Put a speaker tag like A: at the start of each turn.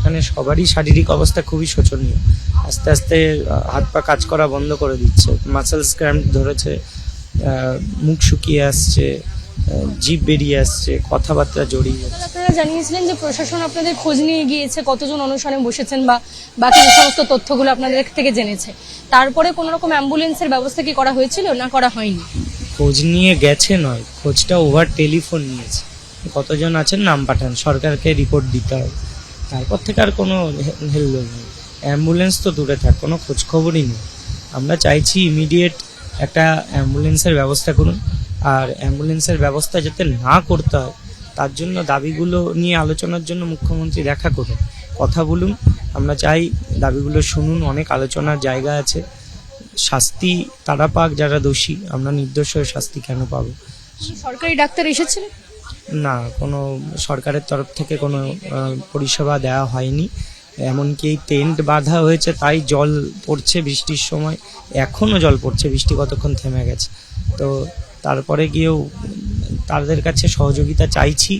A: সেখানে সবারই শারীরিক অবস্থা খুবই শোচনীয়। আস্তে আস্তে হাত পা কাজ করা বন্ধ করে দিচ্ছে, মাসেলস ক্র্যাম্প ধরেছে, মুখ শুকিয়ে আসছে, জিভ বেরিয়ে আসছে, কথাবার্তা জড়িয়ে যাচ্ছে।
B: আপনারা জানিয়েছিলেন যে প্রশাসন আপনাদের খোঁজ নিয়ে গিয়েছে, কতজন অনশনে বসেছেন বা বাকি যে সমস্ত তথ্যগুলো আপনাদের থেকে জেনেছে, তারপরে কোনো রকম অ্যাম্বুলেন্সের ব্যবস্থা কি করা হয়েছিল না করা হয়নি?
A: খোঁজ নিয়ে গেছে নয়, খোঁজটা ওভার টেলিফোন নিয়েছে। কতজন আছেন নাম পাঠান, সরকারকে রিপোর্ট দিতে হবে, তারপর থেকে আর কোনো হেলদোল নেই। অ্যাম্বুলেন্স তো দূরে থাক, কোনো খোঁজ খবরই নেই। আমরা চাইছি ইমিডিয়েট একটা অ্যাম্বুলেন্সের ব্যবস্থা করুন, আর অ্যাম্বুলেন্সের ব্যবস্থা যাতে না করতে হয় তার জন্য দাবিগুলো নিয়ে আলোচনার জন্য মুখ্যমন্ত্রী দেখা করুন, কথা বলুন। আমরা চাই দাবিগুলো শুনুন, অনেক আলোচনার জায়গা আছে। শাস্তি তারা পাক যারা দোষী, আমরা নির্দোষ হয়ে শাস্তি কেন পাবো?
B: সরকারি ডাক্তার এসেছিলেন?
A: না, কোনো সরকারের তরফ থেকে কোনো পরিষেবা দেওয়া হয়নি। এমনকি এই টেন্ট বাঁধা হয়েছে, তাই জল পড়ছে বৃষ্টির সময়, এখনও জল পড়ছে, বৃষ্টি কতক্ষণ থেমে গেছে। তো তারপরে গিয়েও তাদের কাছে সহযোগিতা চাইছি।